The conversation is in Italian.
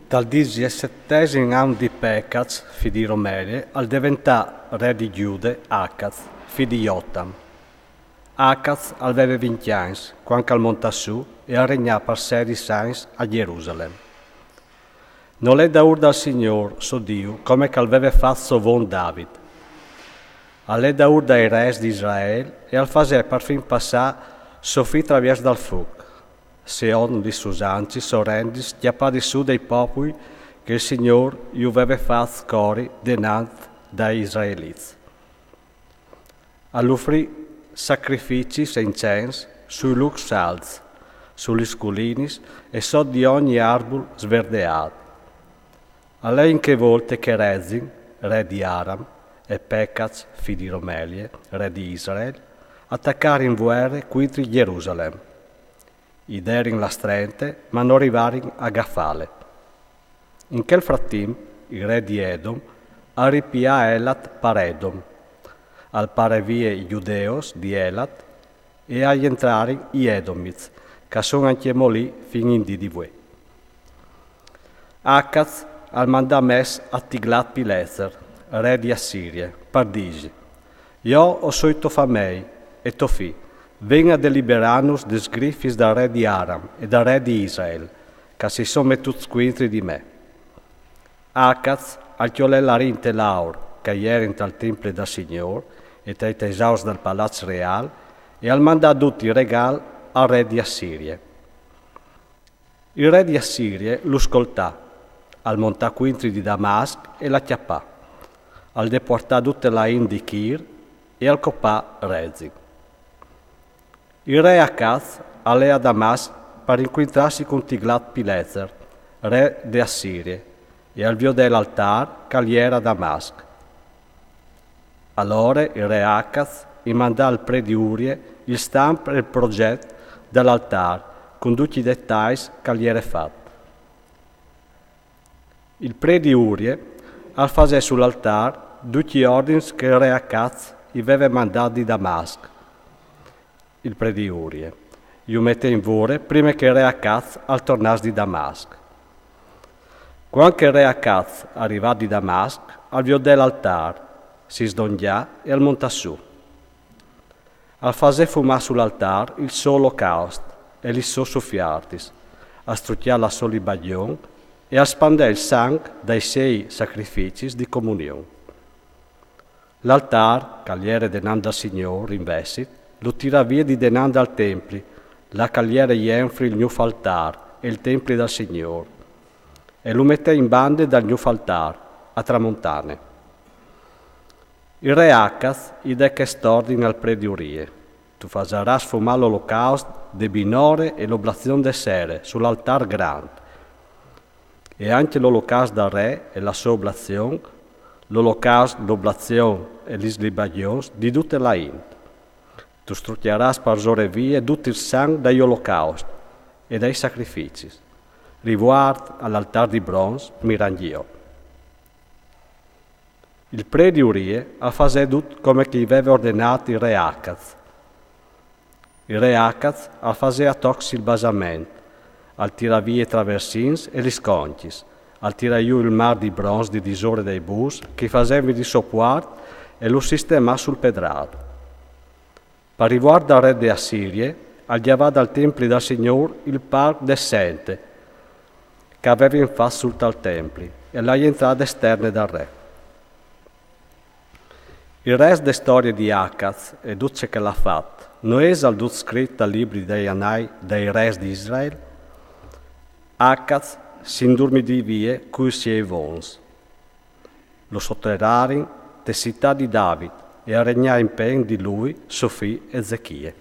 Dal 17° anno di Pecaz, figlio di Romelie, al diventare re di Giude, Acaz, figlio di Jotam. Acaz aveva 20 anni, quando al montassù e a regnare per 16 anni a Gerusalemme. Non è da ur dal Signore, so Dio, come che aveva fatto von David. All'è da ur dai re di Israele e al fase per fin passare Sofì traverso dal fuoco. Seon di Susanci, sorrendis, chiappati su dei popoli che il Signore gli aveva fatto cori denant dai Israeliti. All'uffrì sacrifici e incensi sui lux alzi, sugli sculinis e so di ogni arbol sverdeato. A lei in che volte che Rezin, re di Aram, e Pecaz, figlio di Romelie, re di Israele, attaccare in guerra contro Gerusalemme. Iderin la strente, ma non arrivarin a Gafale. In quel frattempo, il re di Edom arripia Elat par Edom, al pare vie i giudeos di Elat e agli entrari i Edomiz, che sono anche lì fin in di voi. Acaz al manda mes a Tiglat-Pileser, re di Assiria, per digi: io ho soito famei e tofi, venga a deliberanus des griffis da re di Aram e da re di Israel, che si sono mettuti squintri di me. Acaz al chiolè la rinte laur, che ieri al tempio da Signor e tra i tesaus del palazzo reale, e al manda tutti i regal al re di Assiria. Il re di Assiria lo ascoltà, al montà quintri di Damasc e la chiappà, al deportà tutte la in di Kir e al copà Rezin. Il re Acaz allè a Damasc per incontrarsi con Tiglat-Pileser, re di Assiria, e al vio dell'altar che gli era a Damasc. Allora il re Acaz mandò al pre di Urie il stampo e il progetto dell'altar con tutti i dettagli che gli era fatto. Il pre di Urie al fase sull'altar tutti gli ordini che il re Acaz gli aveva mandato di Damasc. Il pre di Urie gli mette in vore prima che il re Acaz al tornasse di Damasc. Quando il re Acaz arrivò di Damasc, al vio dell'altar si sdogna e al montassù. Al fase fumà sull'altar il suo olocausto e il suo soffiartis, a strucchiare la sua libagione e a spandere il sangue dai 6 sacrifici di comunione. L'altar, cagliere denanda al Signore, investit, lo tira via di denanda al templi, la cagliere jenfri il nuovo altar e il templi del Signore, e lo mette in bande dal nuovo altar, a tramontane. Il re Acaz ide che stordine al pre di Urie: tu fasaras fumare l'olocausto de binore e l'oblazione de sere sull'altar grande, e anche l'olocausto del re e la sua oblazione, l'olocausto, l'oblazione e l'islibagione di tutte la int. Tu strucchieras per zore vie tutto il sangue dagli olocausti e dai sacrifici, riguardo all'altar di bronzo miranghio. Il pre di Urie ha fatto tutto come che aveva ordinato il re Acaz. Il re Acaz ha fatto a toxi il basamento, al tira via i traversins e gli sconcis, al tira giù il mar di bronzo di disore dei bus che faceva di sopporto e lo sistema sul pedrato. Per riguardo al re di Assirie, al diavà dal tempio del Signore il parco d'essente, che aveva in faccia sul tal tempio, e le entrate esterne del re. Il resto delle storie di Acaz e tutto che l'ha fatto, non è al tutto scritto al libro dei Anai dei re di Israele? Acaz si indurmi di vie cui si è vons. Lo sotterrarin te città di David e a regnare in pen di lui Sofì e Zechie.